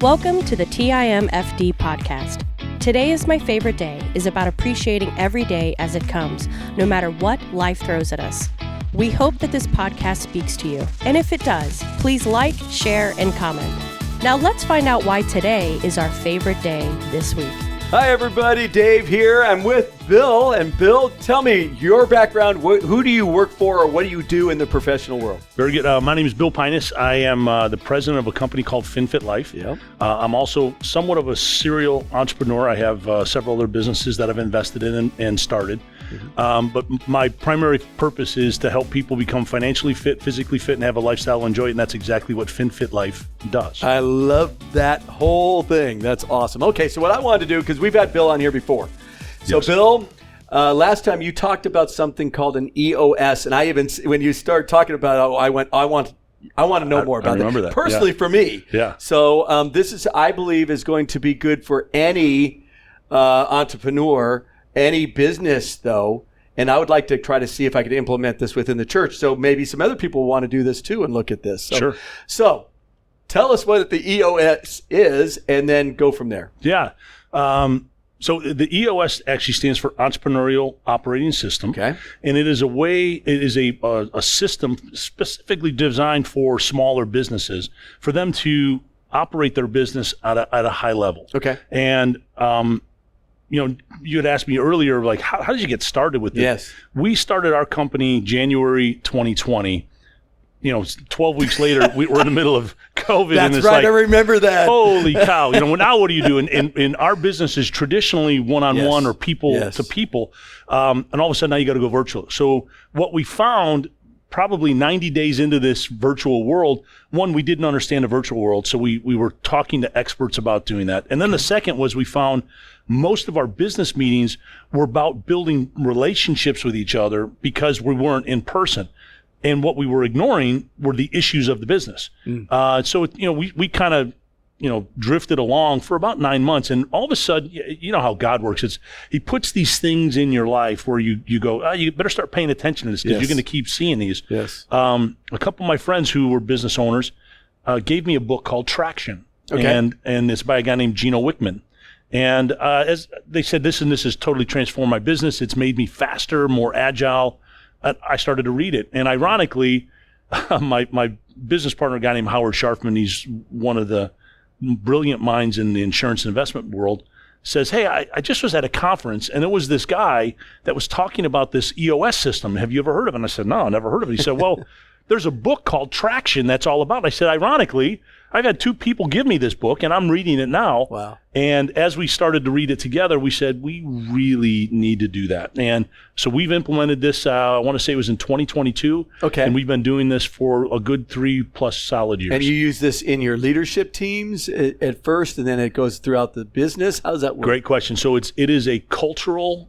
Welcome to the TIMFD podcast. Today is my favorite day is about appreciating every day as it comes, no matter what life throws at us. We hope that this podcast speaks to you. And if it does, please like, share, and comment. Now let's find out why today is our favorite day this week. Hi everybody, Dave here. I'm with Bill. And Bill, tell me your background. Who do you work for or what do you do in the professional world? Very good. My name is Bill Pienias. I am the president of a company called FinFit Life. Yep. I'm also somewhat of a serial entrepreneur. I have several other businesses that I've invested in and started. But my primary purpose is to help people become financially fit, physically fit, and have a lifestyle, enjoy it. And that's exactly what FinFit Life does. I love that whole thing. That's awesome. Okay, so what I wanted to do, because we've had Bill on here before. So Yes. Bill, last time you talked about something called an EOS, and I even, when you started talking about it, I want to know more about remember that. Personally, Yeah. for me. Yeah. So this is, I believe, is going to be good for any entrepreneur, any business, though. And I would like to try to see if I could implement this within the church. So maybe some other people want to do this too and look at this. Sure. So tell us what the EOS is, and then go from there. Yeah. So the EOS actually stands for Entrepreneurial Operating System. Okay. And it is a system specifically designed for smaller businesses for them to operate their business at a high level. Okay. And, you had asked me earlier, like, how did you get started with this? Yes. We started our company January 2020. 12 weeks later, we're in the middle of COVID. That's and it's right. like, I remember that. holy cow. Now what do you do? And our business is traditionally one-on-one Yes. or people Yes. to people. And all of a sudden now you got to go virtual. So what we found probably 90 days into this virtual world, one, we didn't understand the virtual world. So we were talking to experts about doing that. And then the second was we found most of our business meetings were about building relationships with each other because we weren't in person. And what we were ignoring were the issues of the business. So, we kind of, drifted along for about 9 months. And all of a sudden, you know how God works. He puts these things in your life where you go, you better start paying attention to this because Yes. you're going to keep seeing these. Yes. A couple of my friends who were business owners gave me a book called Traction. Okay. And it's by a guy named Gino Wickman. And as they said, this has totally transformed my business. It's made me faster, more agile. I started to read it. And ironically, my business partner, a guy named Howard Sharfman, he's one of the brilliant minds in the insurance investment world, says, hey, I just was at a conference and there was this guy that was talking about this EOS system. Have you ever heard of it? And I said, no, I never heard of it. He said, well, there's a book called Traction that's all about it. I said, ironically, I've had 2 people give me this book and I'm reading it now. Wow. And as we started to read it together, we said, we really need to do that. And so we've implemented this, I want to say it was in 2022. Okay. And we've been doing this for a good 3+ solid years. And you use this in your leadership teams at first, and then it goes throughout the business? How does that work? Great question. So it is a cultural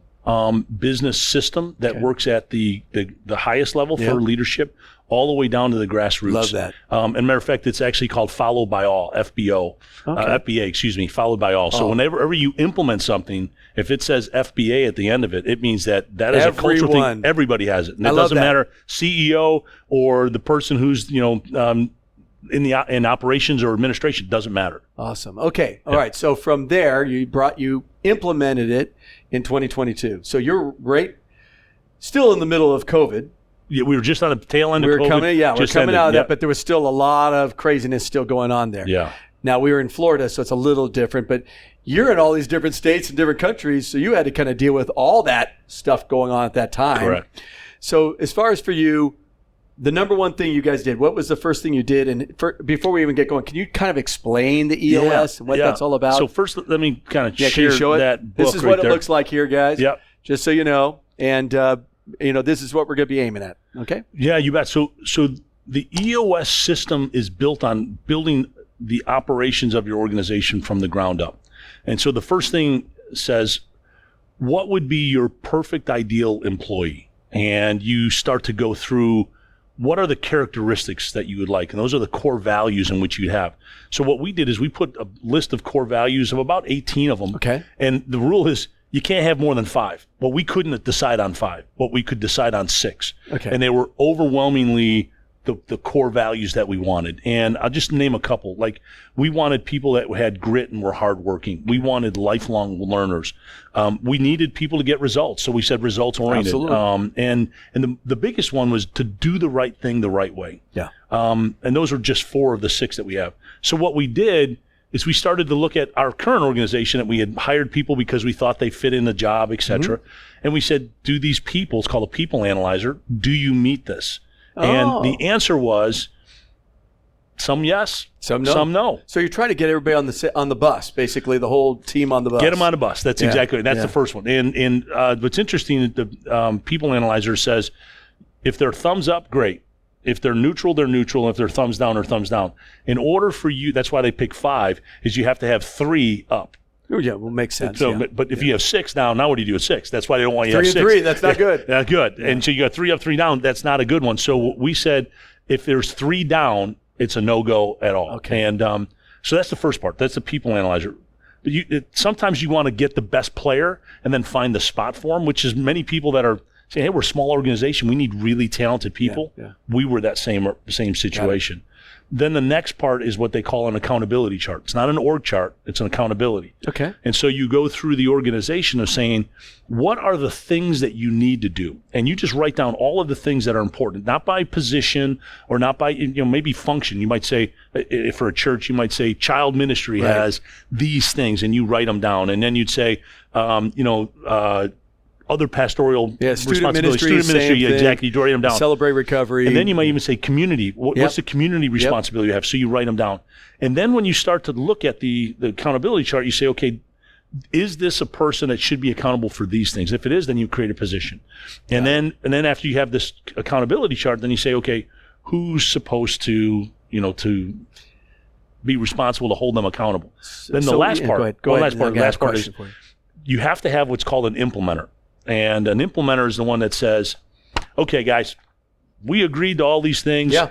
business system that works at the highest level for leadership, all the way down to the grassroots. Love that. And matter of fact, it's actually called Followed by All, FBO, FBA, Followed by All. So whenever you implement something, if it says FBA at the end of it, it means that is a cultural thing. Everybody has it. And it doesn't matter CEO or the person who's, in operations or administration, doesn't matter. Awesome. Okay. All right. So from there, you implemented it in 2022. So you're still in the middle of COVID. Yeah, we were just on the tail end of COVID. We're coming out of that, but there was still a lot of craziness still going on there. Yeah. Now, we were in Florida, so it's a little different, but you're in all these different states and different countries, so you had to kind of deal with all that stuff going on at that time. Correct. So as far as for you, the number one thing you guys did, what was the first thing you did? And before we even get going, can you kind of explain the EOS and what that's all about? So first, let me kind of can you show that book. This is what it looks like here, guys. Yep. Just so you know. And, this is what we're going to be aiming at. Okay? Yeah, you bet. So the EOS system is built on building the operations of your organization from the ground up. And so the first thing says, what would be your perfect ideal employee? And you start to go through what are the characteristics that you would like? And those are the core values in which you have. So what we did is we put a list of core values of about 18 of them. Okay. And the rule is you can't have more than 5. Well, we couldn't decide on 5, but we could decide on 6. Okay. And they were overwhelmingly the core values that we wanted. And I'll just name a couple. Like, we wanted people that had grit and were hardworking. We wanted lifelong learners. We needed people to get results. So we said results oriented. Absolutely. And the biggest one was to do the right thing the right way. Yeah. And those are just 4 of the 6 that we have. So what we did is we started to look at our current organization that we had hired people because we thought they fit in the job, et cetera. And we said, do these people, it's called a people analyzer, do you meet this? And the answer was some yes, some no. So you're trying to get everybody on the bus, basically the whole team on the bus. Get them on the bus. That's exactly it. That's the first one. And what's interesting, the people analyzer says, if they're thumbs up, great. If they're neutral, they're neutral. If they're thumbs down, or thumbs down. In order for you, that's why they pick 5, is you have to have 3 up. Oh, yeah, well, makes sense. So, but if you have 6 down, now what do you do with 6? That's why they don't want you to have 6. 3 and 3, that's not good. Not good. Yeah. And so you got 3 up, 3 down. That's not a good one. So we said, if there's 3 down, it's a no-go at all. Okay. And so that's the first part. That's the people analyzer. But sometimes you want to get the best player and then find the spot for them, which is many people that are saying, hey, we're a small organization. We need really talented people. Yeah. We were that same situation. Then the next part is what they call an accountability chart. It's not an org chart. It's an accountability. Okay. And so you go through the organization of saying, what are the things that you need to do? And you just write down all of the things that are important, not by position or not by, maybe function. You might say, if for a church, you might say child ministry has these things, and you write them down. And then you'd say, other pastoral student ministry, exactly. You write them down. Celebrate recovery. And then you might even say community. What's the community responsibility you have? So you write them down. And then when you start to look at the accountability chart, you say, okay, is this a person that should be accountable for these things? If it is, then you create a position. And then after you have this accountability chart, then you say, okay, who's supposed to be responsible to hold them accountable? Then the last part is you have to have what's called an implementer. And an implementer is the one that says, okay, guys, we agreed to all these things. Yeah.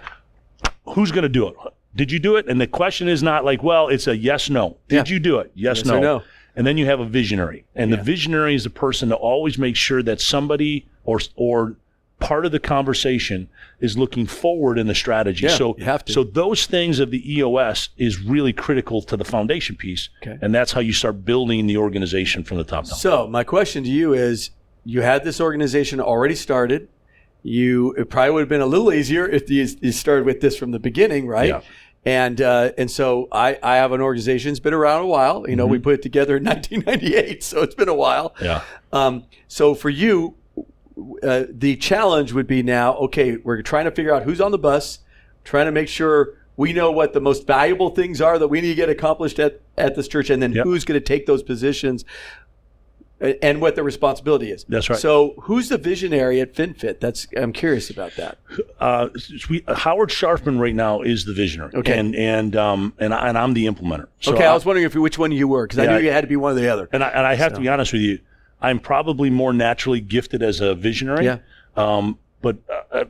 Who's going to do it? Did you do it? And the question is not like, well, it's a yes, no. Did you do it? Yes, no. Or no. And then you have a visionary. And the visionary is the person that always makes sure that somebody or part of the conversation is looking forward in the strategy. Yeah, so you have to. So those things of the EOS is really critical to the foundation piece. Okay. And that's how you start building the organization from the top down. So my question to you is, you had this organization already started. It probably would have been a little easier if you started with this from the beginning, right? Yeah. And so I have an organization that's been around a while. We put it together in 1998, so it's been a while. Yeah. So for you, the challenge would be now, okay, we're trying to figure out who's on the bus, trying to make sure we know what the most valuable things are that we need to get accomplished at this church, and then who's going to take those positions and what the responsibility is. That's right. So who's the visionary at FinFit? I'm curious about that. Howard Sharfman right now is the visionary. Okay. And I'm the implementer. So I was wondering which one you were, because I knew you had to be one or the other. And I have to be honest with you, I'm probably more naturally gifted as a visionary. Yeah. But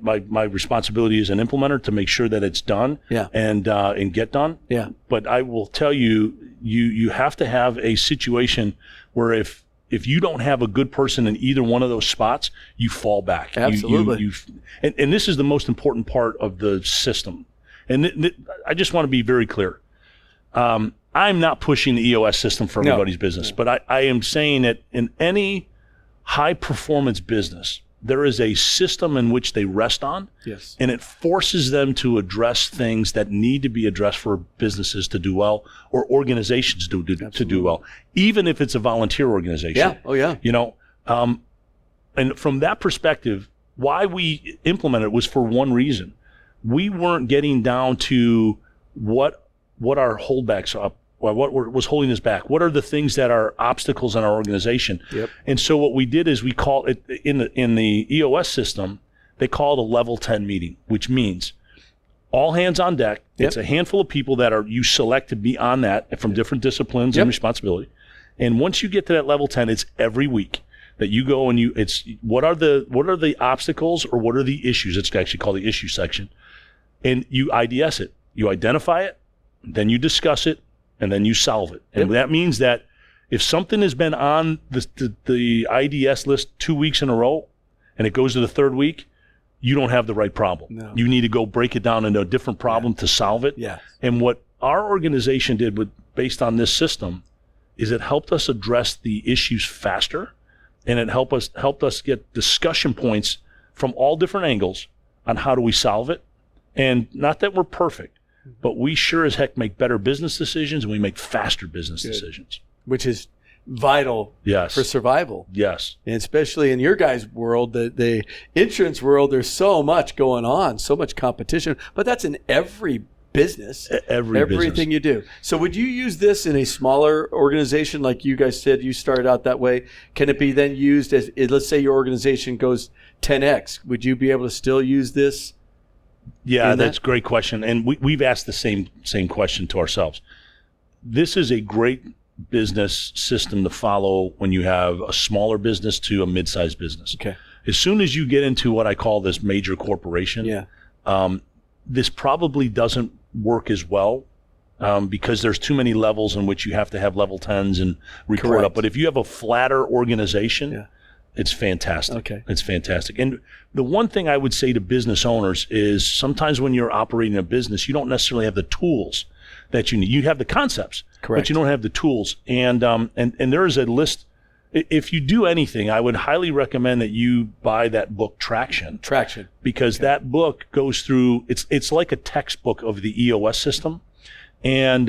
my responsibility as an implementer to make sure that it's done and get done. Yeah. But I will tell you, you have to have a situation where if you don't have a good person in either one of those spots, you fall back. Absolutely. And this is the most important part of the system. And I just want to be very clear. I'm not pushing the EOS system for everybody's business, but I am saying that in any high-performance business, there is a system in which they rest on, and it forces them to address things that need to be addressed for businesses to do well or organizations to do well, even if it's a volunteer organization. Yeah. Oh, yeah. And from that perspective, why we implemented it was for one reason. We weren't getting down to what our holdbacks are. What was holding us back? What are the things that are obstacles in our organization? Yep. And so what we did is we call it in the EOS system, they call it a level 10 meeting, which means all hands on deck. Yep. It's a handful of people that you select to be on that from different disciplines and responsibility. And once you get to that level 10, it's every week that you go and it's what are the obstacles or what are the issues? It's actually called the issue section. And you IDS it. You identify it, then you discuss it, and then you solve it. And that means that if something has been on the IDS list 2 weeks in a row and it goes to the third week, you don't have the right problem. No. You need to go break it down into a different problem to solve it. Yeah. And what our organization did based on this system is it helped us address the issues faster, and it helped us get discussion points from all different angles on how do we solve it. And not that we're perfect, but we sure as heck make better business decisions, and we make faster business decisions. Which is vital for survival. Yes. And especially in your guys' world, the insurance world, there's so much going on, so much competition, but that's in every business, everything you do. So would you use this in a smaller organization like you guys said you started out that way? Can it be then used as, let's say your organization goes 10x, would you be able to still use this? Yeah, that's a great question. And we've asked the same question to ourselves. This is a great business system to follow when you have a smaller business to a mid-sized business. Okay. As soon as you get into what I call this major corporation, this probably doesn't work as well because there's too many levels in which you have to have level 10s and report up. But if you have a flatter organization, it's fantastic. Okay. It's fantastic. And the one thing I would say to business owners is sometimes when you're operating a business, you don't necessarily have the tools that you need. You have the concepts, but you don't have the tools. And there is a list. If you do anything, I would highly recommend that you buy that book, Traction. Because that book goes through, it's like a textbook of the EOS system. And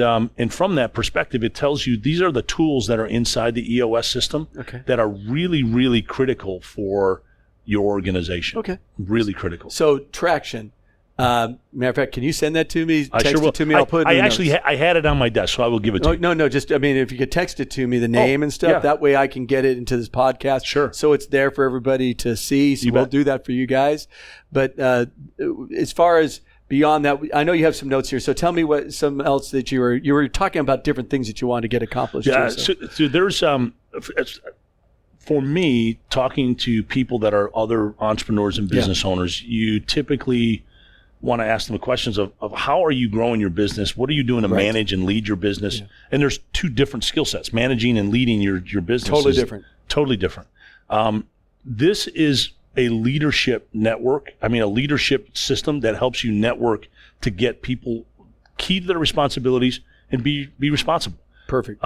from that perspective, it tells you these are the tools that are inside the EOS system that are really, really critical for your organization. Okay. Really critical. So Traction. Matter of fact, can you send that to me? I sure will. It to me. I'll put it in the notes. I had it on my desk, so I will give it to you. No. Just, I mean, if you could text it to me, the name and stuff, that way I can get it into this podcast. Sure. So it's there for everybody to see. So we'll do that for you guys. But as far as beyond that, I know you have some notes here. So tell me what some else that you were talking about different things that you want to get accomplished. Yeah. So there's for me, talking to people that are other entrepreneurs and business owners, you typically want to ask them questions of how are you growing your business? What are you doing to manage and lead your business? Yeah. And there's two different skill sets, managing and leading your business. Totally different. This is a leadership network. I mean, a leadership system that helps you network to get people key to their responsibilities and be responsible. Perfect.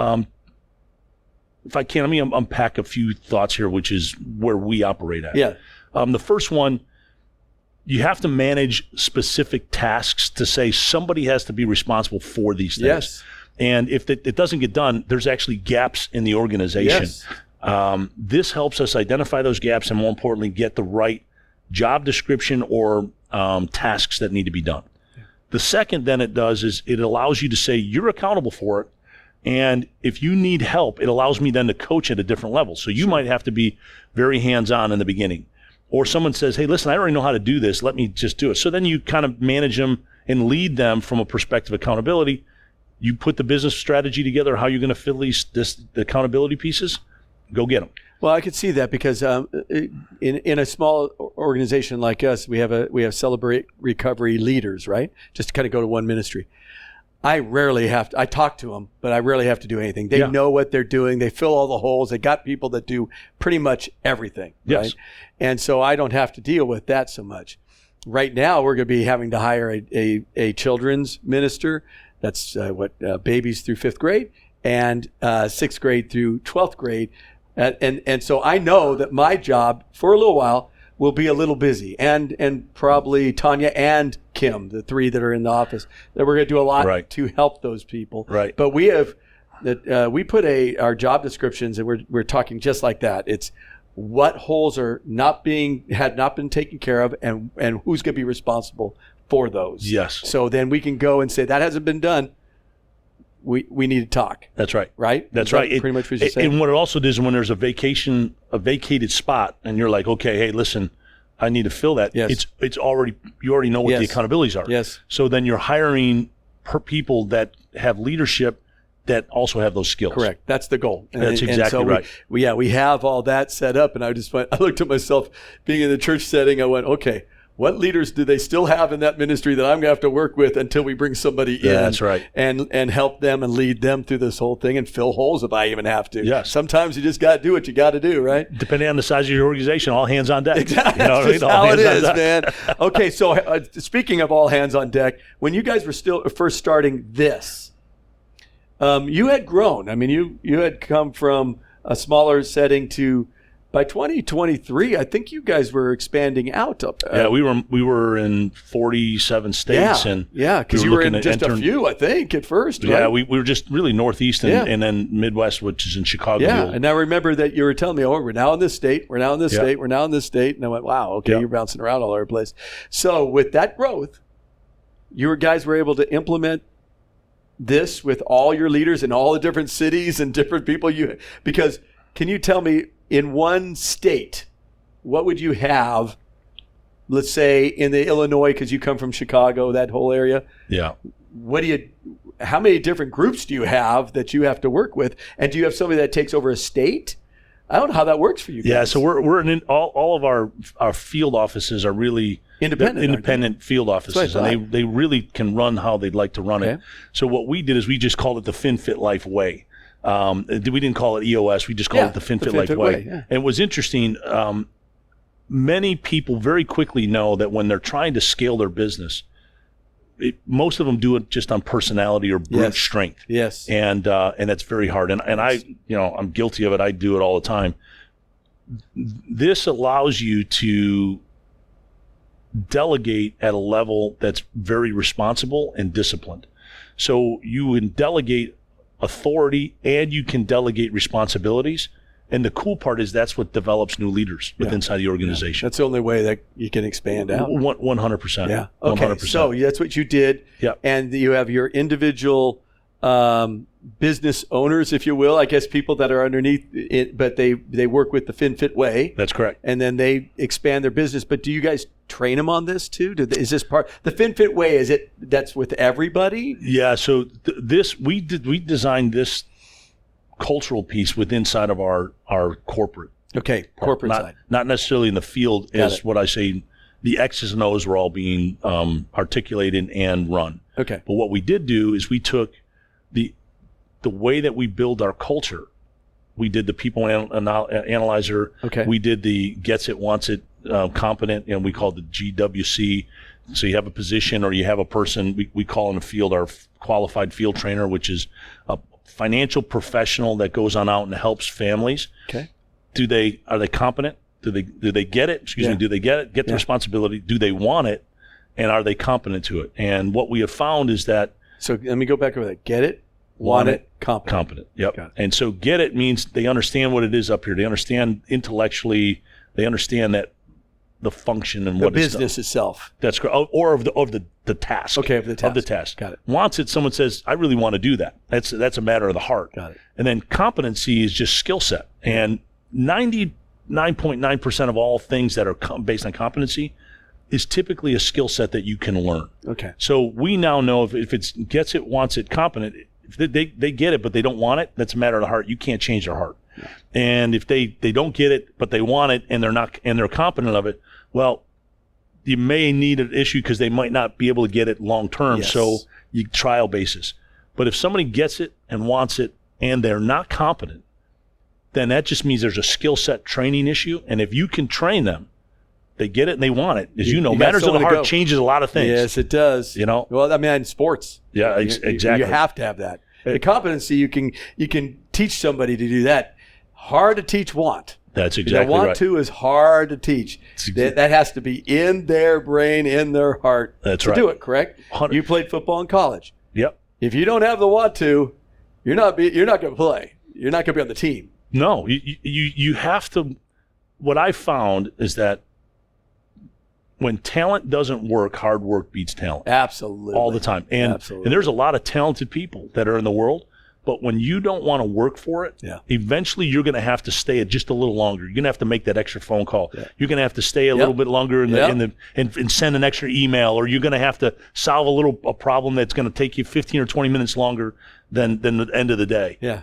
If I can, let me unpack a few thoughts here, which is where we operate at. Yeah. The first one, you have to manage specific tasks to say somebody has to be responsible for these things. Yes. And if it doesn't get done, there's actually gaps in the organization. Yes. This helps us identify those gaps and, more importantly, get the right job description or tasks that need to be done. Yeah. The second then it does is it allows you to say you're accountable for it. And if you need help, it allows me then to coach at a different level. So you might have to be very hands-on in the beginning. Or someone says, hey, listen, I already know how to do this. Let me just do it. So then you kind of manage them and lead them from a perspective of accountability. You put the business strategy together, how you're going to fill the accountability pieces, go get them. Well, I could see that because in a small organization like us, we have Celebrate Recovery leaders, right? Just to kind of go to one ministry. I talk to them, but I rarely have to do anything. They know what they're doing. They fill all the holes. They got people that do pretty much everything. Yes. Right? And so I don't have to deal with that so much. Right now, we're going to be having to hire a children's minister. That's babies through 5th grade and 6th grade through 12th grade. And so I know that my job for a little while will be a little busy, and probably Tanya and Kim, the three that are in the office, that we're going to do a lot to help those people. Right. But we have we put our job descriptions, and we're talking just like that. It's what holes had not been taken care of, and who's going to be responsible for those. Yes. So then we can go and say that hasn't been done. We need to talk. That's right. Right? That's right. Pretty much what you're saying. And what it also does when there's a vacated spot, and you're like, okay, hey, listen, I need to fill that. Yes. You already know what the accountabilities are. Yes. So then you're hiring people that have leadership that also have those skills. Correct. That's the goal. That's exactly right. We have all that set up, and I looked at myself being in the church setting. I went, okay, what leaders do they still have in that ministry that I'm going to have to work with until we bring somebody in? That's right. And help them and lead them through this whole thing and fill holes if I even have to. Yes. Sometimes you just got to do what you got to do, right? Depending on the size of your organization, all hands on deck. Exactly. You know That's what how I mean? it is, man. Okay, so speaking of all hands on deck, when you guys were still first starting this, you had grown. I mean, you had come from a smaller setting to, by 2023, I think you guys were expanding out. Yeah, we were in 47 states. Because you were in just a few, I think, at first. Right? Yeah, we were just really Northeast and then Midwest, which is in Chicago. Yeah, and I remember that you were telling me, we're now in this state, we're now in this state, we're now in this state. And I went, wow, okay, you're bouncing around all over the place. So with that growth, you guys were able to implement this with all your leaders in all the different cities and different people because can you tell me, in one state, what would you have, let's say in the Illinois, because you come from Chicago, that whole area? Yeah. How many different groups do you have that you have to work with? And do you have somebody that takes over a state? I don't know how that works for you guys. Yeah, so we're in all of our field offices are really independent field offices, and they really can run how they'd like to run it. So what we did is we just called it the FinFit Life way. We didn't call it EOS. We just called it the FinFit Life way. Yeah. And it was interesting. Many people very quickly know that when they're trying to scale their business, most of them do it just on personality or brute strength. Yes. And that's very hard. And I'm guilty of it. I do it all the time. This allows you to delegate at a level that's very responsible and disciplined. So you can delegate authority and you can delegate responsibilities. And the cool part is that's what develops new leaders inside the organization. That's the only way that you can expand out. 100%. Yeah. Okay. 100%. So that's what you did. Yeah. And you have your individual business owners, if you will, I guess people that are underneath it, but they work with the FinFit way. That's correct. And then they expand their business. But do you guys train them on this too? Is this part the FinFit way? That's with everybody? Yeah. So we designed this cultural piece inside of our corporate. Okay, corporate side. Not necessarily in the field is what I say. The X's and O's were all being articulated and run. Okay. But what we did do is we took the way that we build our culture. We did the people analyzer. Okay. We did the gets it, wants it, competent, and we called the GWC. So you have a position or you have a person, we call in the field our qualified field trainer, which is a financial professional that goes on out and helps families. Okay. Are they competent? Do they get it? Excuse me. Do they get it? Get the responsibility? Do they want it? And are they competent to it? And what we have found is that. So let me go back over that. Get it, want it, competent. Competent. Yep. And so get it means they understand what it is up here. They understand intellectually. They understand that the function and what the business itself. That's correct. Or of the task. Okay, of the task. Got it. Wants it. Someone says, I really want to do that. That's a matter of the heart. Got it. And then competency is just skill set. And 99.9% of all things that are based on competency is typically a skill set that you can learn. Okay. So we now know if it's gets it, wants it, competent, if they get it but they don't want it, that's a matter of the heart. You can't change their heart. Yeah. And if they don't get it but they want it and they're competent of it, well, you may need an issue because they might not be able to get it long term. Yes. So you trial basis. But if somebody gets it and wants it and they're not competent, then that just means there's a skill set training issue. And if you can train them, they get it and they want it. As you know, matters of the heart changes a lot of things. Yes, it does. You know? Well, I mean, in sports. Yeah, exactly. You have to have that. The competency, you can teach somebody to do that. Hard to teach want. That's exactly right. Want to is hard to teach. That has to be in their brain, in their heart. That's to right. do it, correct? 100. You played football in college. Yep. If you don't have the want to, you're not going to play. You're not going to be on the team. No, you have to. What I found is that when talent doesn't work, hard work beats talent. Absolutely. All the time. And there's a lot of talented people that are in the world, but when you don't want to work for it, eventually you're going to have to stay just a little longer. You're going to have to make that extra phone call. Yeah. You're going to have to stay a little bit longer and send an extra email, or you're going to have to solve a problem that's going to take you 15 or 20 minutes longer than the end of the day. Yeah.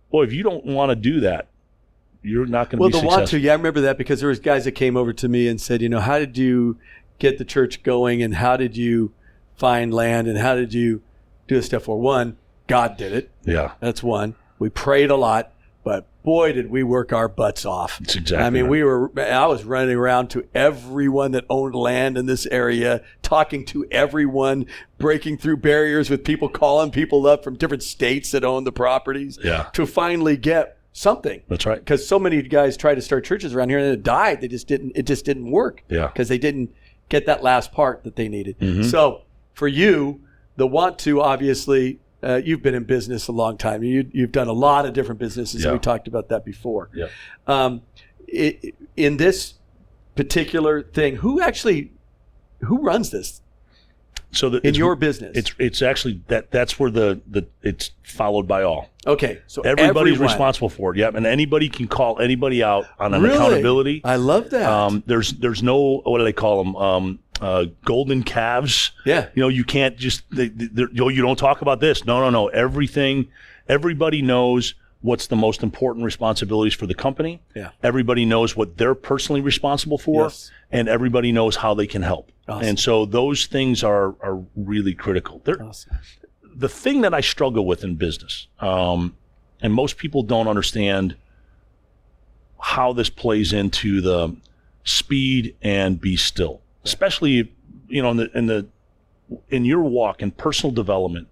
Boy, if you don't want to do that, you're not going to be successful. Well, the want to, I remember that because there was guys that came over to me and said, how did you get the church going, and how did you find land, and how did you do this stuff? Well, one, God did it. Yeah. That's one. We prayed a lot, but boy, did we work our butts off. That's exactly I mean, right. I was running around to everyone that owned land in this area, talking to everyone, breaking through barriers with people, calling people up from different states that owned the properties to finally get something. That's right. Because so many guys tried to start churches around here and it died. It just didn't work. Yeah. Because they didn't get that last part that they needed. Mm-hmm. So for you, the want to, obviously, you've been in business a long time. You've done a lot of different businesses. Yeah. And we talked about that before. Yeah. In this particular thing, who runs this? So in your business, it's actually that's where the it's followed by all. Okay, so everybody's responsible for it. Yep, and anybody can call anybody out on an accountability. I love that. There's no, what do they call them? Golden calves. Yeah. You can't just you don't talk about this. No. Everybody knows what's the most important responsibilities for the company. Yeah. Everybody knows what they're personally responsible for, yes. and everybody knows how they can help. Awesome. And so those things are really critical. Awesome. The thing that I struggle with in business, and most people don't understand how this plays into the speed and be still, especially in your walk in personal development.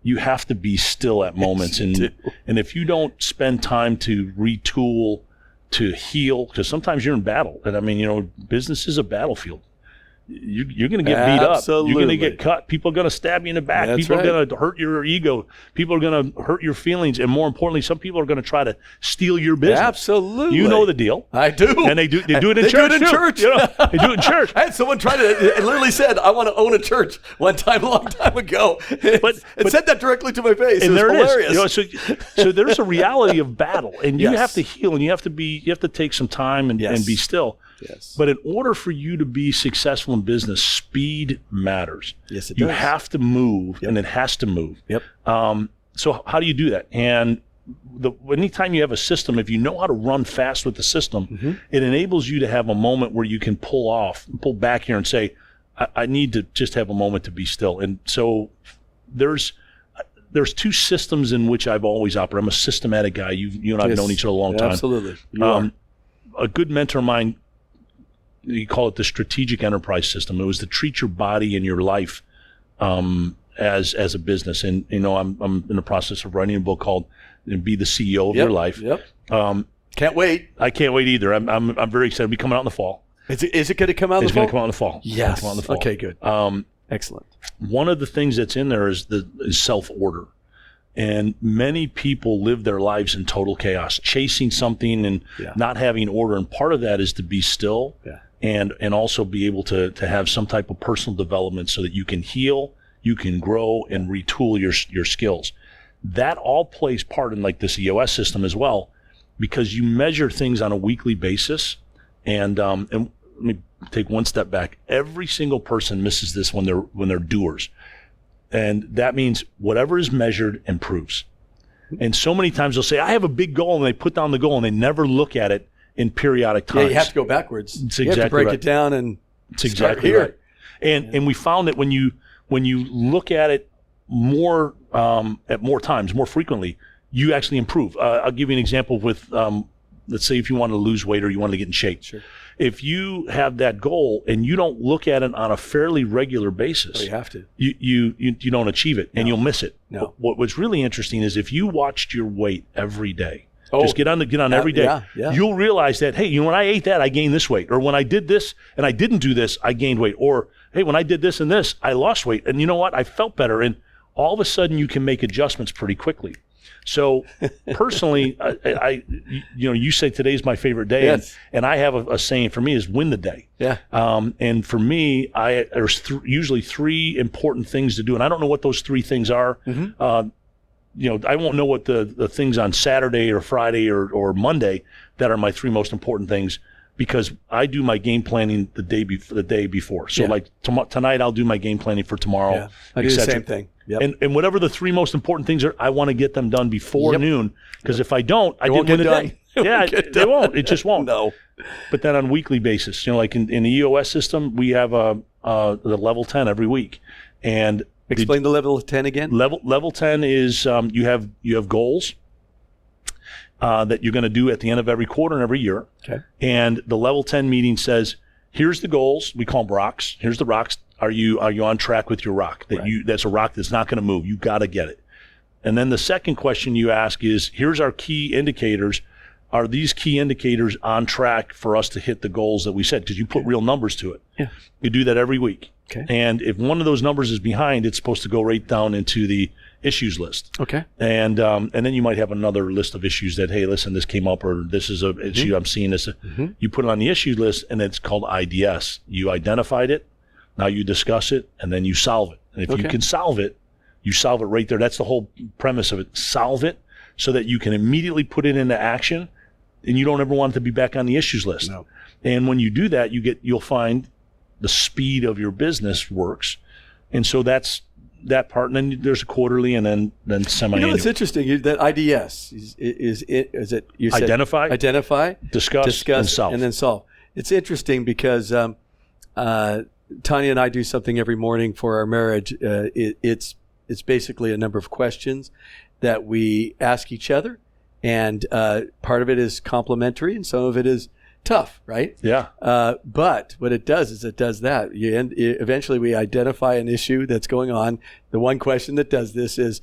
You have to be still at moments, and if you don't spend time to retool, to heal, because sometimes you're in battle, and I mean, business is a battlefield. You're going to get beat up. You're going to get cut. People are going to stab you in the back. That's people right. are going to hurt your ego. People are going to hurt your feelings, and more importantly, some people are going to try to steal your business. Absolutely, you know the deal. I do, and they do it in church. They do it in church. I had someone try to. It literally said, "I want to own a church." One time, a long time ago, but said that directly to my face. And it was hilarious. So there's a reality of battle, and you yes. have to heal, and you have to take some time and be still. Yes. But in order for you to be successful in business, speed matters. Yes, it does. You does. have to move, Yep. and it has to move. Yep. So how do you do that? And anytime you have a system, if you know how to run fast with the system, mm-hmm. it enables you to have a moment where you can pull back here and say, I need to just have a moment to be still. And so there's two systems in which I've always operated. I'm a systematic guy. You and I have known each other a long time. Absolutely. A good mentor of mine, you call it the strategic enterprise system. It was to treat your body and your life as a business. And I'm in the process of writing a book called "Be the CEO of Your Life." Yep. Can't wait. I can't wait either. I'm very excited. It'll be coming out in the fall. Is it going to come out in the fall? It's going to come out in the fall. Yes. Come out in the fall. Okay. Good. Excellent. One of the things that's in there is self-order. And many people live their lives in total chaos, chasing something and not having order. And part of that is to be still and also be able to have some type of personal development so that you can heal, you can grow, and retool your skills. That all plays part in like this EOS system as well, because you measure things on a weekly basis. And let me take one step back. Every single person misses this when they're doers. And that means whatever is measured improves. And so many times they'll say, I have a big goal, and they put down the goal and they never look at it in periodic times. Yeah, you have to go backwards. It's you have to break it down and start here. Right. And we found that when you look at it more at more times, more frequently, you actually improve. I'll give you an example with let's say if you want to lose weight or you want to get in shape. Sure. If you have that goal and you don't look at it on a fairly regular basis, you have to. You don't achieve it and you'll miss it. No. What's really interesting is if you watched your weight every day, just get on every day, you'll realize that, hey, when I ate that, I gained this weight. Or when I did this and I didn't do this, I gained weight. Or, hey, when I did this and this, I lost weight. And you know what? I felt better. And all of a sudden you can make adjustments pretty quickly. So personally, you say today's my favorite day, and I have a saying for me is win the day. Yeah. And for me, there's usually three important things to do, and I don't know what those three things are. Mm-hmm. I won't know what the things on Saturday or Friday or Monday that are my three most important things, because I do my game planning the day before. So like tonight, I'll do my game planning for tomorrow. Yeah. I do the same thing. Yep. And whatever the 3 most important things are, I want to get them done before noon. Because if I don't, I didn't win the day. Yeah, they won't. It just won't. No. But then on a weekly basis, like in the EOS system, we have the level 10 every week. And explain the level 10 again. Level 10 is you have goals that you're going to do at the end of every quarter and every year. Okay. And the level 10 meeting says, here's the goals. We call them rocks. Here's the rocks. Are you on track with your rock? That's a rock that's not going to move. You got to get it. And then the second question you ask is, here's our key indicators. Are these key indicators on track for us to hit the goals that we set? Because you put real numbers to it. Yeah. You do that every week. Okay. And if one of those numbers is behind, it's supposed to go right down into the issues list. Okay. And then you might have another list of issues that, hey, listen, this came up, or this is an issue, I'm seeing this. You put it on the issue list, and it's called IDS. You identified it, now you discuss it, and then you solve it. And if you can solve it, you solve it right there. That's the whole premise of it. Solve it so that you can immediately put it into action, and you don't ever want it to be back on the issues list. No. And when you do that, you'll find the speed of your business works. And so that's that part. And then there's a quarterly, and then semi-annual. It's interesting that IDS is it you said identify, discuss, and then solve. It's interesting because Tanya and I do something every morning for our marriage. It's basically a number of questions that we ask each other, and part of it is complimentary, and some of it is tough, right? Yeah. But what it does is it does that. Eventually we identify an issue that's going on. The one question that does this is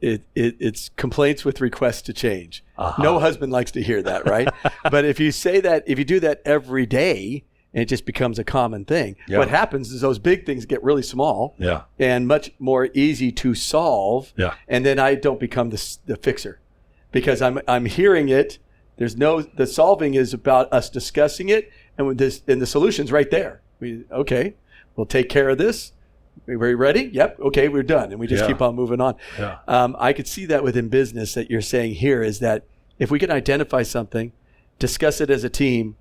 it's complaints with requests to change. No husband likes to hear that, right? But if you do that every day, and it just becomes a common thing. Yeah. What happens is those big things get really small and much more easy to solve. Yeah. And then I don't become the fixer, because I'm hearing it. The solving is about us discussing it, and the solution's right there. We'll take care of this. Are we ready? Yep. Okay, we're done. And we just keep on moving on. Yeah. I could see that within business that you're saying here is that if we can identify something, discuss it as a team,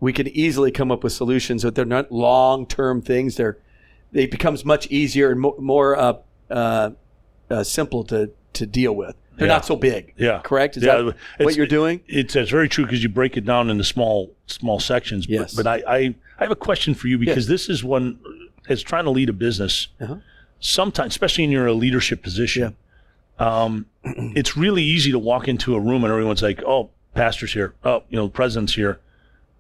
we can easily come up with solutions that they're not long-term things. It becomes much easier and more simple to deal with. They're not so big. Yeah. Correct? Is that what you're doing? It's very true, because you break it down into small sections. Yes. But I have a question for you, because this is one, as trying to lead a business, sometimes, especially in your leadership position, it's really easy to walk into a room and everyone's like, oh, pastor's here. Oh, the president's here.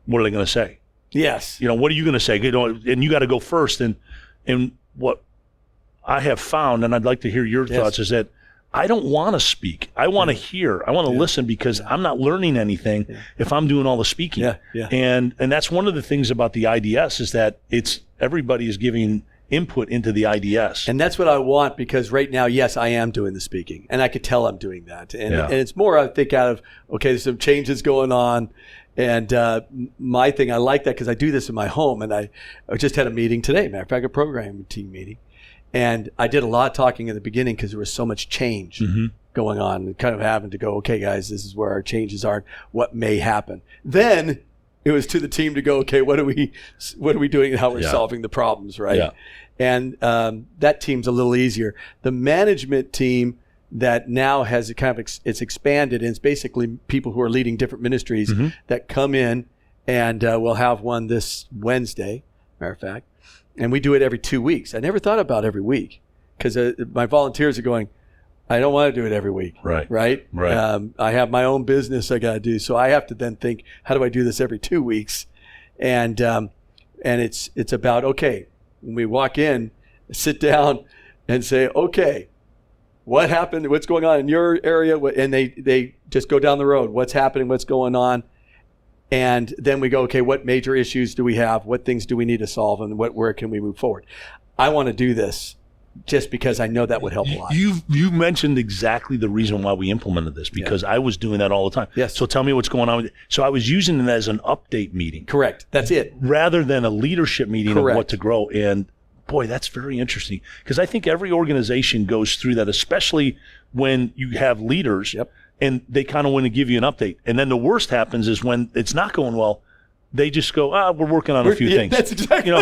What are they going to say? Yes. What are you going to say? And you got to go first. And what I have found, and I'd like to hear your thoughts, is that I don't want to speak. I want to hear. I want to listen, because I'm not learning anything if I'm doing all the speaking. And that's one of the things about the IDS, is that everybody is giving input into the IDS. And that's what I want, because right now, yes, I am doing the speaking, and I could tell I'm doing that. And it's more, I think, out of, there's some changes going on. And my thing, I like that, because I do this in my home. And I just had a meeting today, matter of fact, a program team meeting. And I did a lot of talking in the beginning, because there was so much change going on, and kind of having to go, okay, guys, this is where our changes are, what may happen. Then it was to the team to go, okay, what are we doing and how we're solving the problems, right? Yeah. And that team's a little easier. The management team that now has it's expanded, and it's basically people who are leading different ministries that come in, and we'll have one this Wednesday, matter of fact. And we do it every 2 weeks. I never thought about every week, because my volunteers are going, I don't want to do it every week. Right. I have my own business I got to do. So I have to then think, how do I do this every 2 weeks? And it's about, okay, when we walk in, sit down and say, okay, what happened? What's going on in your area? And they just go down the road. What's happening? What's going on? And then we go, okay, what major issues do we have? What things do we need to solve? And where can we move forward? I want to do this just because I know that would help a lot. You mentioned exactly the reason why we implemented this, because I was doing that all the time. Yes. So tell me what's going on with it. So I was using it as an update meeting. Correct. That's it. Rather than a leadership meeting Correct. of what to grow. And boy, that's very interesting, because I think every organization goes through that, especially when you have leaders. And they kind of want to give you an update. And then the worst happens is when it's not going well, they just go, we're working on a few things. That's exactly.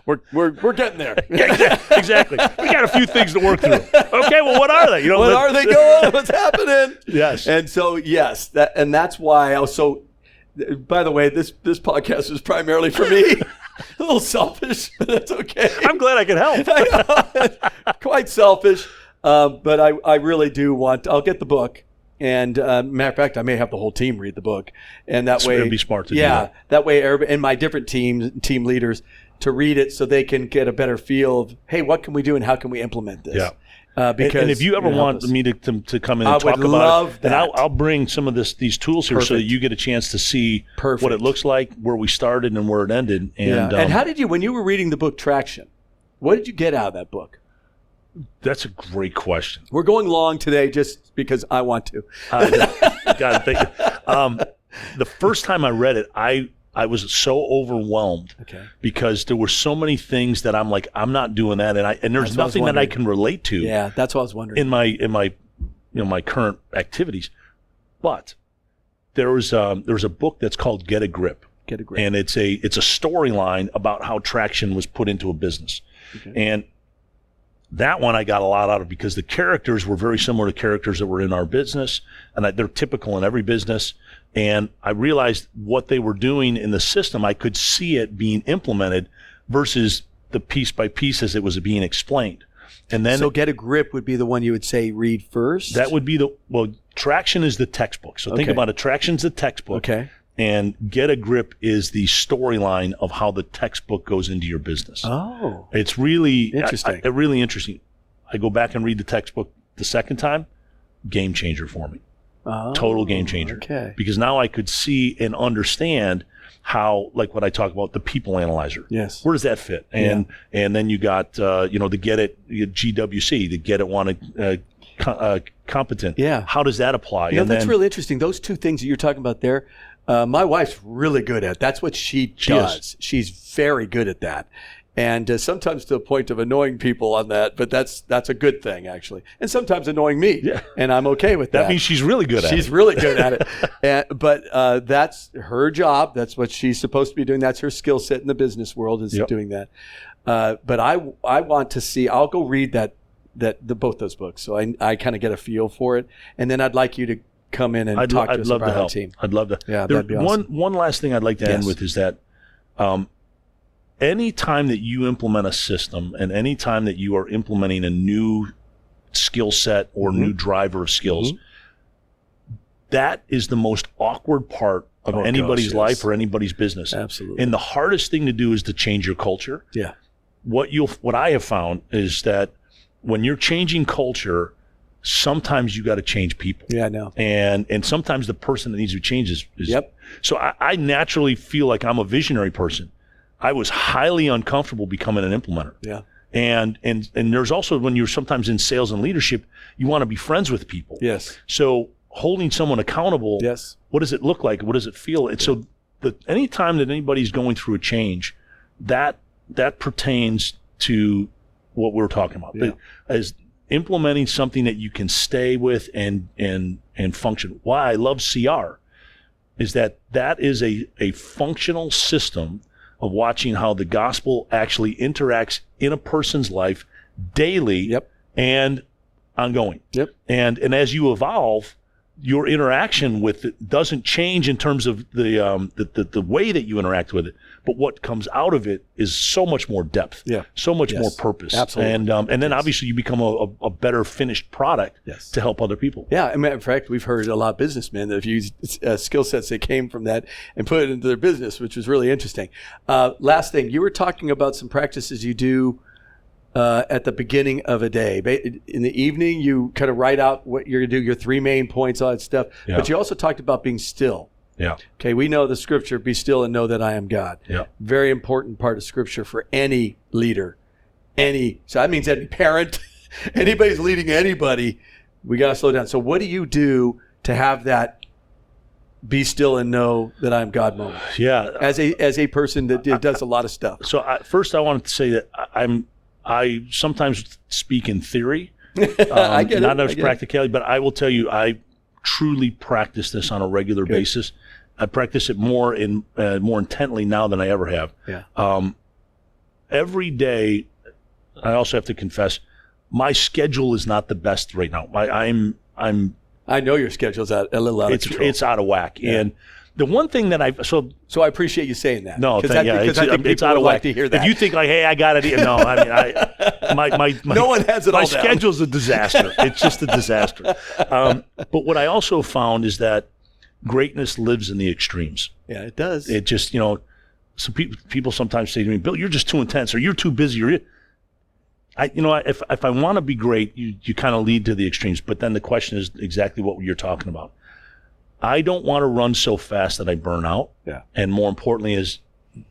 we're getting there. Yeah, exactly. We got a few things to work through. Okay, well, what are they? What are they going? What's happening? Yes. And so, yes, that's why I was so. By the way, this podcast is primarily for me. A little selfish, but that's okay. I'm glad I could help. I know. Quite selfish, but I really do want. I'll get the book, and matter of fact, I may have the whole team read the book, and that way it'd be smart to do that. That way, everybody, and my different team leaders to read it, so they can get a better feel of, hey, what can we do and how can we implement this? Yeah. Because and if you ever want me to come in and talk about it, then I'll bring some of these tools here so that you get a chance to see what it looks like, where we started and where it ended. And how did you, when you were reading the book Traction, what did you get out of that book? That's a great question. We're going long today just because I want to. God, thank you. The first time I read it, I was so overwhelmed because there were so many things that I'm like, I'm not doing that, and there's nothing that I can relate to. Yeah, that's what I was wondering. In my my current activities, but there was a book that's called Get a Grip. Get a Grip, and it's a storyline about how Traction was put into a business, and that one I got a lot out of because the characters were very similar to characters that were in our business, and they're typical in every business. And I realized what they were doing in the system, I could see it being implemented versus the piece by piece as it was being explained. And then, so Get a Grip would be the one you would say read first? That would be Traction is the textbook. So think about it. Traction's the textbook. Okay. And Get a Grip is the storyline of how the textbook goes into your business. Oh. It's really interesting. Really interesting. I go back and read the textbook the second time, game changer for me. Oh, total game changer. Okay. Because now I could see and understand how, like what I talk about, the people analyzer. Yes. Where does that fit? And then you got the Get It GWC, the Get It Wanted Competent. Yeah. How does that apply? That's really interesting. Those two things that you're talking about there, my wife's really good at. That's what she does. She's very good at that. And sometimes to the point of annoying people on that, but that's a good thing, actually. And sometimes annoying me, and I'm okay with that. That means she's really good at it. She's really good at it. But that's her job. That's what she's supposed to be doing. That's her skill set in the business world is doing that. But I want to see, I'll go read both those books. So I kind of get a feel for it. And then I'd like you to come in and talk to us about our team. I'd love to. Yeah, that'd be awesome. One last thing I'd like to end with is that any time that you implement a system and any time that you are implementing a new skill set or new driver of skills, that is the most awkward part of anybody's life or anybody's business. Absolutely. And the hardest thing to do is to change your culture. Yeah. What I have found is that when you're changing culture, sometimes you got to change people. Yeah, I know. And sometimes the person that needs to change is so I naturally feel like I'm a visionary person. I was highly uncomfortable becoming an implementer. Yeah. And there's also, when you're sometimes in sales and leadership, you want to be friends with people. Yes. So holding someone accountable, what does it look like? What does it feel? And so any time that anybody's going through a change, that pertains to what we're talking about. Yeah. As implementing something that you can stay with and function. Why I love CR is that is a functional system of watching how the gospel actually interacts in a person's life daily and ongoing. Yep. And as you evolve, your interaction with it doesn't change in terms of the way that you interact with it, but what comes out of it is so much more depth, so much more purpose. Absolutely. And then obviously you become a better finished product to help other people. Yeah, as a matter of fact, we've heard a lot of businessmen that have used skill sets that came from that and put it into their business, which was really interesting. Last thing, you were talking about some practices you do at the beginning of a day. In the evening, you kind of write out what you're going to do, your 3 main points, all that stuff. Yeah. But you also talked about being still. Yeah. Okay, we know the scripture, be still and know that I am God. Yeah. Very important part of scripture for any leader. So that means any parent, anybody's leading anybody, we got to slow down. So what do you do to have that be still and know that I'm God moment? Yeah. As a person that does a lot of stuff. So first I wanted to say that I sometimes speak in theory, I get not it. as practicality, but I will tell you, I truly practice this on a regular basis. I practice it more intently now than I ever have. Yeah. every day, I also have to confess, my schedule is not the best right now. I know your schedule's a little out of control. It's out of whack. Yeah. And the one thing that so I appreciate you saying that. No, because I think people it's out of would whack. like to hear that. If you think like, hey, I got it. No, I mean, my no one has it all my down. schedule's a disaster. It's just a disaster. But what I also found is that greatness lives in the extremes. Yeah, it does. It just, so people sometimes say to me, Bill, you're just too intense, or you're too busy, or if I want to be great, you kind of lead to the extremes. But then the question is exactly what you're talking about. I don't want to run so fast that I burn out. Yeah. And more importantly is,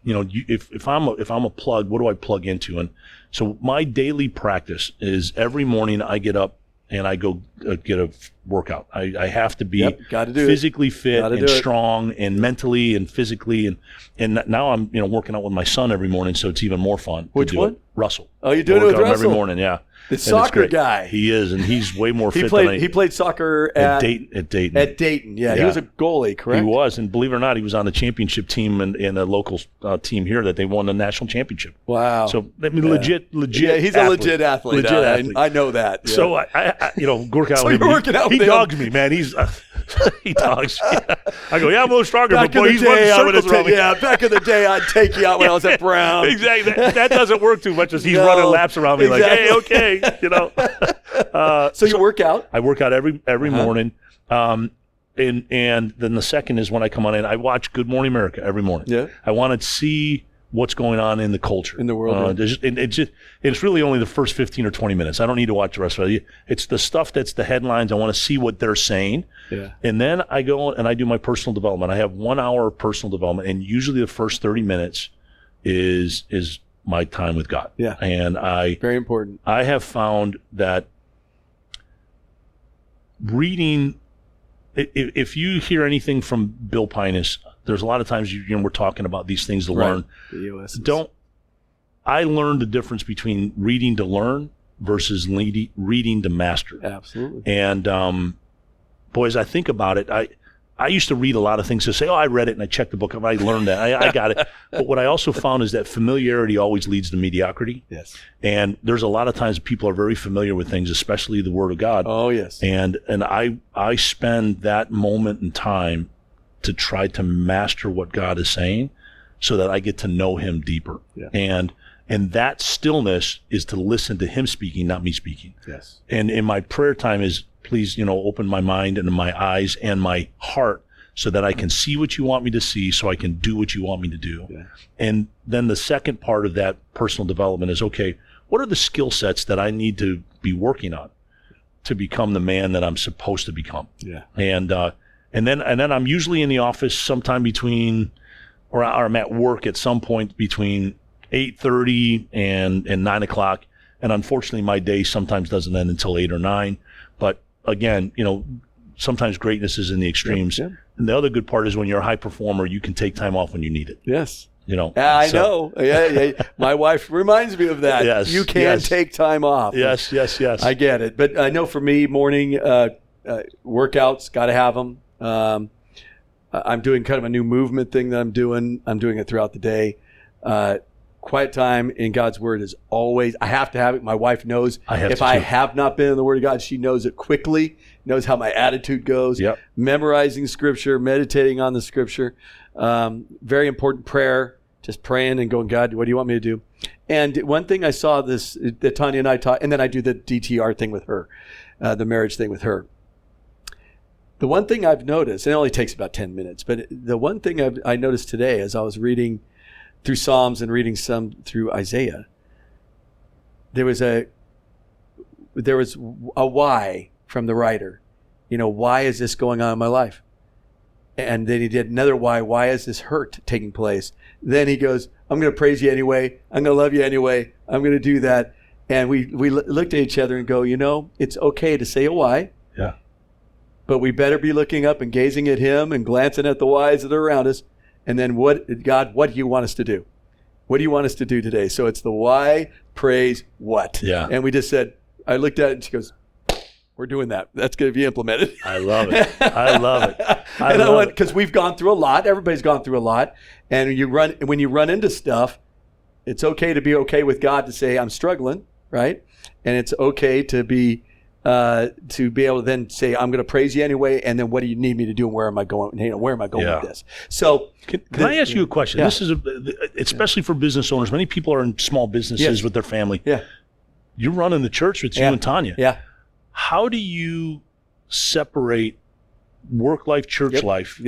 if I'm a plug, what do I plug into? And so my daily practice is every morning I get up and I go get a workout. I have to be physically fit and strong and mentally and physically. And now I'm working out with my son every morning, so it's even more fun. Which one? Russell. Oh, you're doing it with Russell? Every morning, yeah. The soccer guy. He is, and he's way more fit than I. He played soccer at Dayton. At Dayton, yeah. He was a goalie, correct? He was, and believe it or not, he was on the championship team in a local team here that they won the national championship. Wow. So, I mean, legit. Yeah, he's athlete. a legit athlete. Legit athlete. I know that. Yeah. So, I work out so with him. You're working out with him. He dogs me, man. He's he dogs. Yeah. I go, yeah, I'm a little stronger, but boy, he's running circles around me. Yeah, back in the day, I'd take you out when I was at Brown. Exactly. That doesn't work too much as he's running laps around me like, hey, okay, So you work out? I work out every morning. And then the second is when I come on in, I watch Good Morning America every morning. Yeah. I want to see what's going on in the culture. In the world. It's really only the first 15 or 20 minutes. I don't need to watch the rest of it. It's the stuff that's the headlines. I want to see what they're saying. Yeah. And then I go and I do my personal development. I have 1 hour of personal development, and usually the first 30 minutes is my time with God. Yeah. And very important. I have found that reading, if you hear anything from Bill Pienias, there's a lot of times we're talking about these things to learn. I learned the difference between reading to learn versus reading to master. Absolutely. And as I think about it, I used to read a lot of things to say, I read it and I checked the book. I learned that. I got it. But what I also found is that familiarity always leads to mediocrity. Yes. And there's a lot of times people are very familiar with things, especially the Word of God. Oh, yes. And I spend that moment in time to try to master what God is saying so that I get to know Him deeper. Yeah. And that stillness is to listen to Him speaking, not me speaking. Yes. And in my prayer time is, please, open my mind and my eyes and my heart so that I can see what you want me to see, so I can do what you want me to do. Yeah. And then the second part of that personal development is, okay, what are the skill sets that I need to be working on to become the man that I'm supposed to become? Yeah. And then I'm usually in the office sometime between, or I'm at work at some point between 8:30 and 9 o'clock. And unfortunately, my day sometimes doesn't end until 8 or 9. But again, sometimes greatness is in the extremes. Yep. And the other good part is when you're a high performer, you can take time off when you need it. Yes. I know. Yeah. My wife reminds me of that. Yes. You can take time off. Yes. I get it. But I know for me, morning workouts, got to have them. I'm doing kind of a new movement thing that I'm doing. I'm doing it throughout the day. Quiet time in God's Word is always, I have to have it. My wife knows I have not been in the Word of God, she knows it quickly, knows how my attitude goes. Yep. Memorizing Scripture, meditating on the Scripture. Very important prayer, just praying and going, God, what do you want me to do? And one thing I saw that Tanya and I taught, and then I do the DTR thing with her, the marriage thing with her. The one thing I've noticed, and it only takes about 10 minutes, but the one thing I noticed today as I was reading through Psalms and reading some through Isaiah, there was a why from the writer. Why is this going on in my life? And then he did another why. Why is this hurt taking place? Then he goes, I'm going to praise you anyway. I'm going to love you anyway. I'm going to do that. And we looked at each other and go, it's okay to say a why. Yeah. But we better be looking up and gazing at Him and glancing at the whys that are around us. And then what do you want us to do? What do you want us to do today? So it's the why, praise, what. Yeah. And we just said, I looked at it and she goes, we're doing that. That's going to be implemented. I love it. I love it. Because we've gone through a lot. Everybody's gone through a lot. And when you run into stuff, It's okay to be okay with God to say, I'm struggling, right? And it's okay to be able to then say, I'm going to praise you anyway. And then what do you need me to do? And where am I going? Where am I going with this? So can I ask you a question? This is especially for business owners. Many people are in small businesses with their family. Yeah. You're running the church with you and Tanya. Yeah. How do you separate work life, church life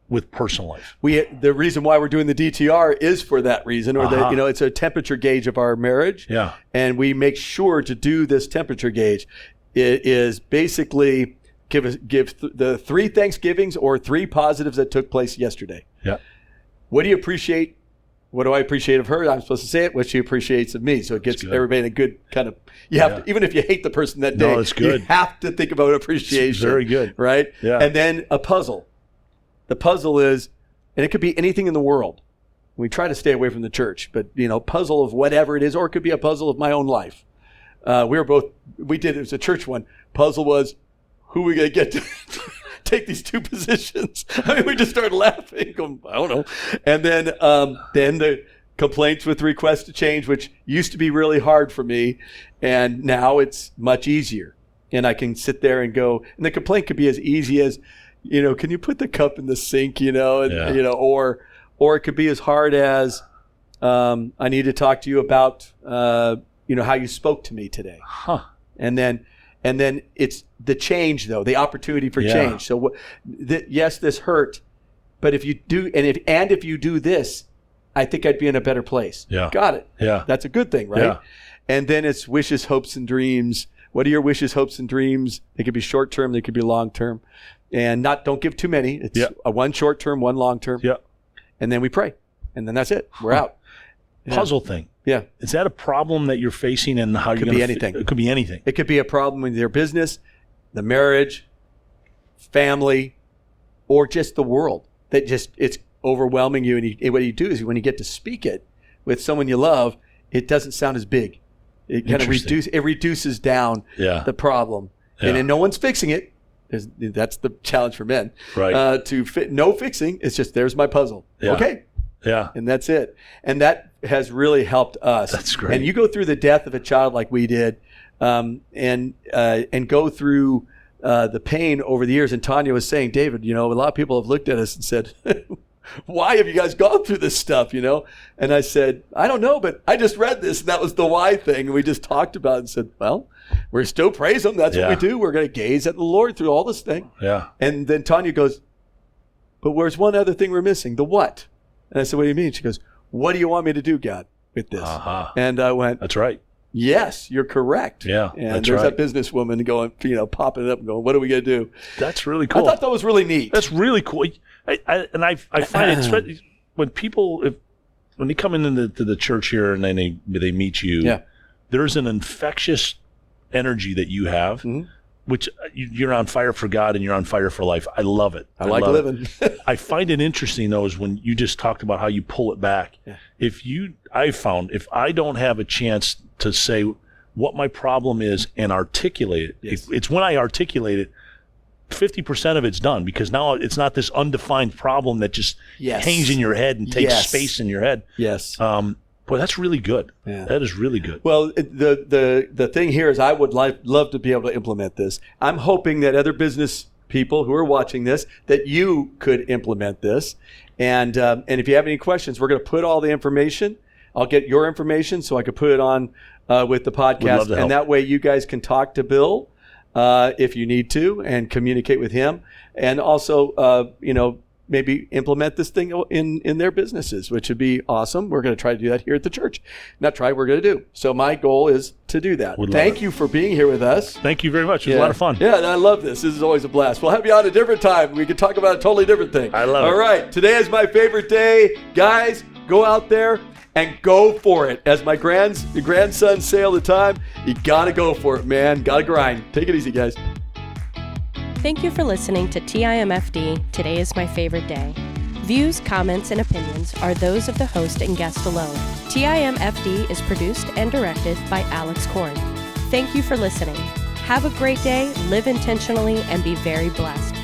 with personal life? The reason why we're doing the DTR is for that reason, or it's a temperature gauge of our marriage. Yeah. And we make sure to do this temperature gauge. It is basically give the 3 Thanksgivings or 3 positives that took place yesterday. Yeah. What do you appreciate? What do I appreciate of her? I'm supposed to say it. What she appreciates of me. So it gets everybody in a good kind of, you have to, even if you hate the person that day, it's good. You have to think about appreciation. It's very good. Right? Yeah. And then a puzzle. The puzzle is, and it could be anything in the world. We try to stay away from the church, but puzzle of whatever it is, or it could be a puzzle of my own life. It was a church one. Puzzle was, who are we going to get to take these 2 positions? I mean, we just started laughing. Going, I don't know. And then the complaints with requests to change, which used to be really hard for me. And now it's much easier. And I can sit there and go, and the complaint could be as easy as, can you put the cup in the sink, or it could be as hard as, I need to talk to you about, how you spoke to me today. Huh. And then it's the change, though, the opportunity for change. So yes, this hurt, but if you do, if you do this, I think I'd be in a better place. Yeah. Got it. Yeah. That's a good thing, right? Yeah. And then it's wishes, hopes, and dreams. What are your wishes, hopes, and dreams? They could be short term, they could be long term. And don't give too many. It's one short term, one long term. Yeah. And then we pray. And then that's it. We're out. Yeah. Puzzle thing. Yeah. Is that a problem that you're facing, and how you're going to anything. It could be anything. It could be a problem with your business, the marriage, family, or just the world. That it's overwhelming you. And what you do is when you get to speak it with someone you love, it doesn't sound as big. It kind of reduces down the problem. Yeah. And then no one's fixing it. That's the challenge for men. Right. No fixing. It's just, there's my puzzle. Yeah. Okay. Yeah. And that's it. And that has really helped us. That's great. And you go through the death of a child like we did, and go through the pain over the years. And Tanya was saying, David, a lot of people have looked at us and said, why have you guys gone through this stuff, And I said, I don't know, but I just read this, and that was the why thing. And we just talked about it and said, well, we're still praise him. That's what we do. We're going to gaze at the Lord through all this thing. Yeah. And then Tanya goes, but there's one other thing we're missing, the what? And I said, what do you mean? She goes, what do you want me to do, God, with this? Uh-huh. And I went, that's right. Yes, you're correct. Yeah, and there's that businesswoman going, popping it up and going, what are we going to do? That's really cool. I thought that was really neat. That's really cool. I find it, when people, when they come into the church here and then they meet you, there's an infectious energy that you have, which you're on fire for God and you're on fire for life. I love it. I like living. I find it interesting, though, is when you just talked about how you pull it back. Yeah. If I don't have a chance to say what my problem is and articulate it, it's when I articulate it, 50% of it's done, because now it's not this undefined problem that just hangs in your head and takes space in your head. Yes. Boy, that's really good. Yeah. That is really good. Well, the thing here is I would love to be able to implement this. I'm hoping that other business people who are watching this, that you could implement this. And if you have any questions, we're going to put all the information. I'll get your information so I could put it on with the podcast. And that way you guys can talk to Bill if you need to and communicate with him. And also, maybe implement this thing in their businesses, which would be awesome. We're going to try to do that here at the church. We're going to do. So my goal is to do that. Thank you for being here with us. Thank you very much. It was a lot of fun. Yeah, I love this. This is always a blast. We'll have you on a different time. We can talk about a totally different thing. I love it. All right. Today is my favorite day. Guys, go out there and go for it. As my grandsons say all the time, you got to go for it, man. Got to grind. Take it easy, guys. Thank you for listening to TIMFD, Today is My Favorite Day. Views, comments, and opinions are those of the host and guest alone. TIMFD is produced and directed by Alex Korn. Thank you for listening. Have a great day, live intentionally, and be very blessed.